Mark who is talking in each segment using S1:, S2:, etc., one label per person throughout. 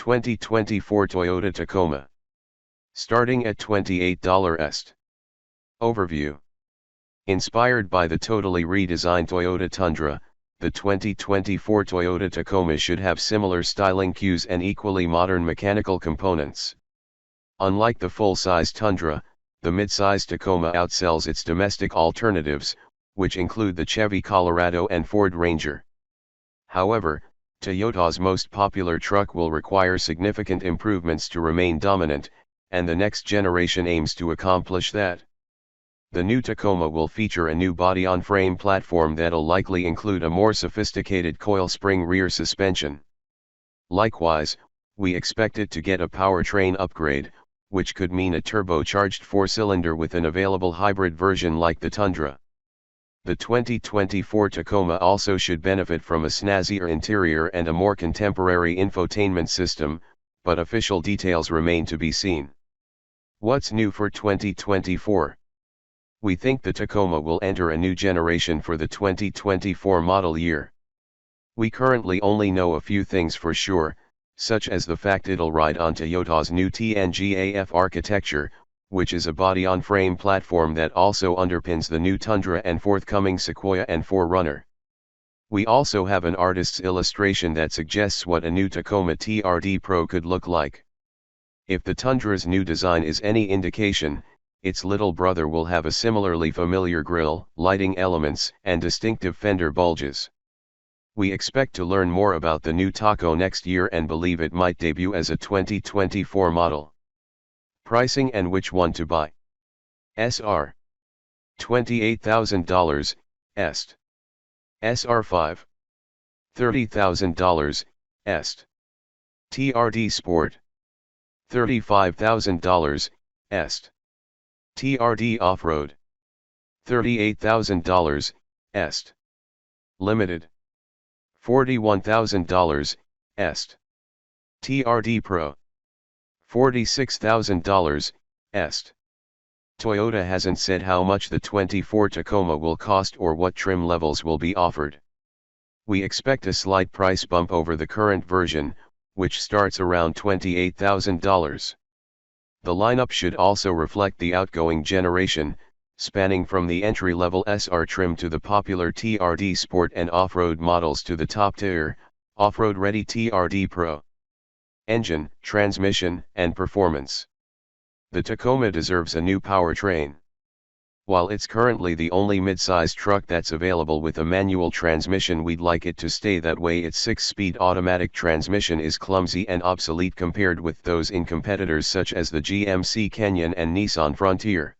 S1: 2024 Toyota Tacoma. Starting at $28 est. Overview. Inspired by the totally redesigned Toyota Tundra, the 2024 Toyota Tacoma should have similar styling cues and equally modern mechanical components. Unlike the full-size Tundra, the mid-size Tacoma outsells its domestic alternatives, which include the Chevy Colorado and Ford Ranger. However, Toyota's most popular truck will require significant improvements to remain dominant, and the next generation aims to accomplish that. The new Tacoma will feature a new body-on-frame platform that'll likely include a more sophisticated coil spring rear suspension. Likewise, we expect it to get a powertrain upgrade, which could mean a turbocharged four-cylinder with an available hybrid version like the Tundra. The 2024 Tacoma also should benefit from a snazzier interior and a more contemporary infotainment system, but official details remain to be seen. What's new for 2024? We think the Tacoma will enter a new generation for the 2024 model year. We currently only know a few things for sure, such as the fact it'll ride on Toyota's new TNGAF architecture, which is a body-on-frame platform that also underpins the new Tundra and forthcoming Sequoia and 4Runner. We also have an artist's illustration that suggests what a new Tacoma TRD Pro could look like. If the Tundra's new design is any indication, its little brother will have a similarly familiar grille, lighting elements, and distinctive fender bulges. We expect to learn more about the new Taco next year and believe it might debut as a 2024 model. Pricing and which one to buy. SR. $28,000, est. SR5. $30,000, est. TRD Sport. $35,000, est. TRD Off-Road. $38,000, est. Limited. $41,000, est. TRD Pro. $46,000, est. Toyota hasn't said how much the 24 Tacoma will cost or what trim levels will be offered. We expect a slight price bump over the current version, which starts around $28,000. The lineup should also reflect the outgoing generation, spanning from the entry-level SR trim to the popular TRD Sport and off-road models to the top-tier, off-road-ready TRD Pro. Engine, transmission, and performance. The Tacoma deserves a new powertrain. While it's currently the only mid-size truck that's available with a manual transmission, we'd like it to stay that way. Its 6-speed automatic transmission is clumsy and obsolete compared with those in competitors such as the GMC Canyon and Nissan Frontier.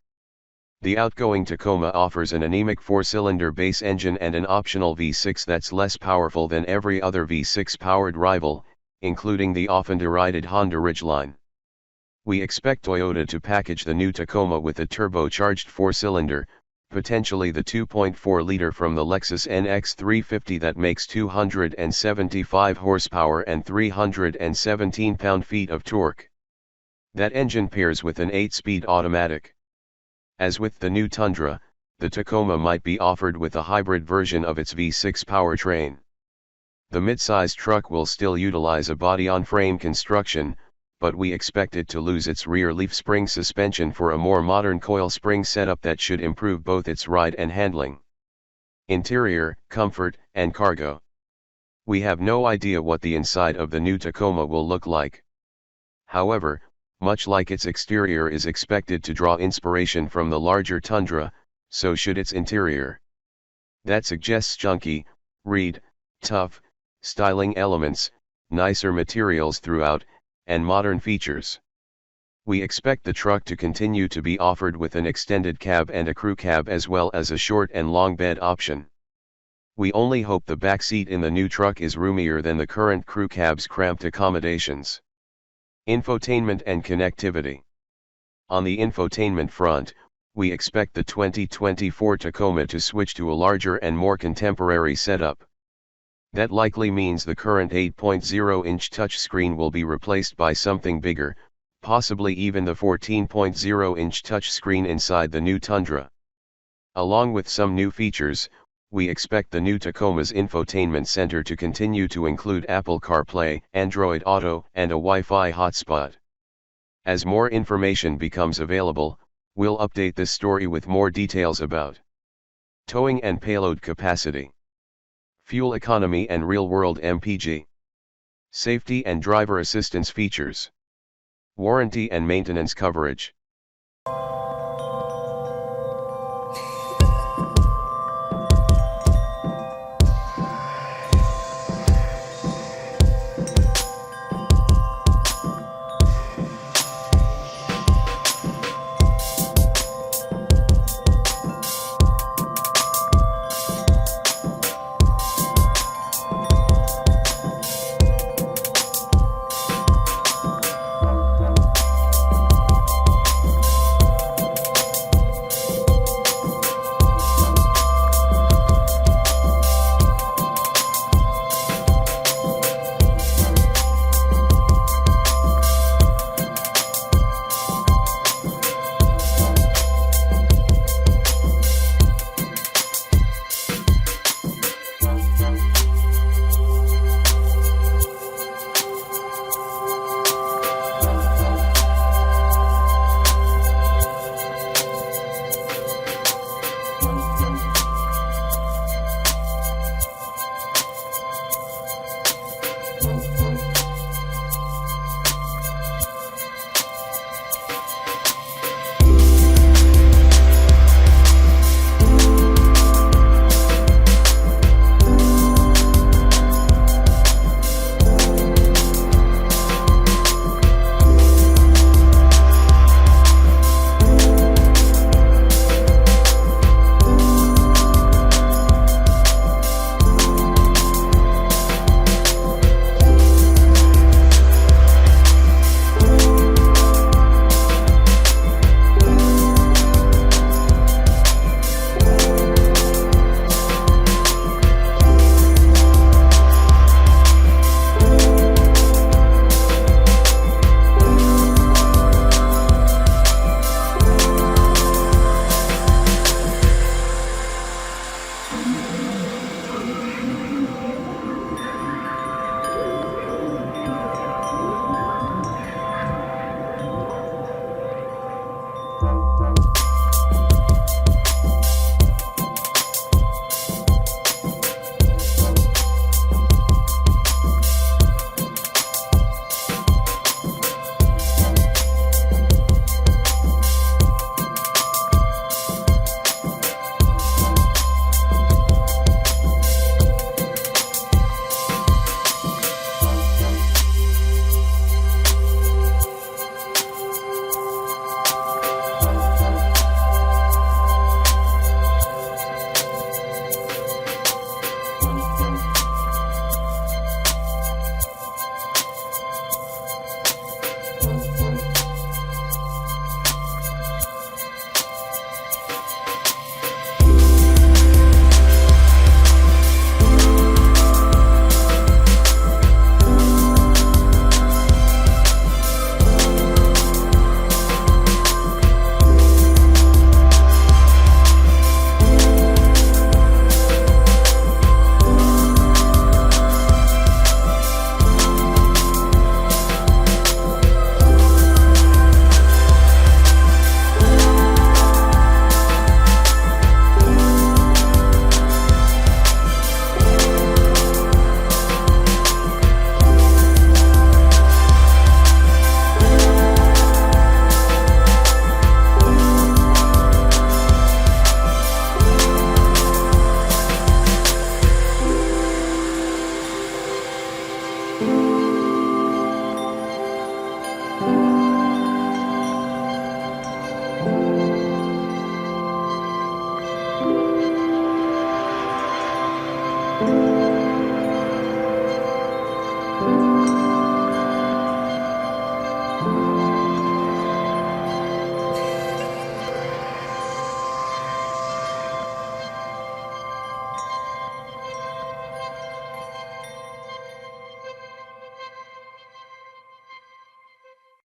S1: The outgoing Tacoma offers an anemic 4-cylinder base engine and an optional V6 that's less powerful than every other V6-powered rival, including the often derided Honda Ridgeline. We expect Toyota to package the new Tacoma with a turbocharged 4-cylinder, potentially the 2.4-liter from the Lexus NX 350 that makes 275 horsepower and 317 pound-feet of torque. That engine pairs with an 8-speed automatic. As with the new Tundra, the Tacoma might be offered with a hybrid version of its V6 powertrain. The mid-size truck will still utilize a body-on-frame construction, but we expect it to lose its rear leaf spring suspension for a more modern coil spring setup that should improve both its ride and handling. Interior, comfort, and cargo. We have no idea what the inside of the new Tacoma will look like. However, much like its exterior is expected to draw inspiration from the larger Tundra, so should its interior. That suggests chunky, tough, styling elements, nicer materials throughout, and modern features. We expect the truck to continue to be offered with an extended cab and a crew cab as well as a short and long bed option. We only hope the back seat in the new truck is roomier than the current crew cab's cramped accommodations. Infotainment and connectivity. On the infotainment front, we expect the 2024 Tacoma to switch to a larger and more contemporary setup. That likely means the current 8.0-inch touchscreen will be replaced by something bigger, possibly even the 14.0-inch touchscreen inside the new Tundra. Along with some new features, We expect the new Tacoma's infotainment center to continue to include Apple CarPlay, Android Auto, and a Wi-Fi hotspot. As more information becomes available, we'll update this story with more details about towing and payload capacity, fuel economy and real-world MPG, safety and driver assistance features, warranty and maintenance coverage.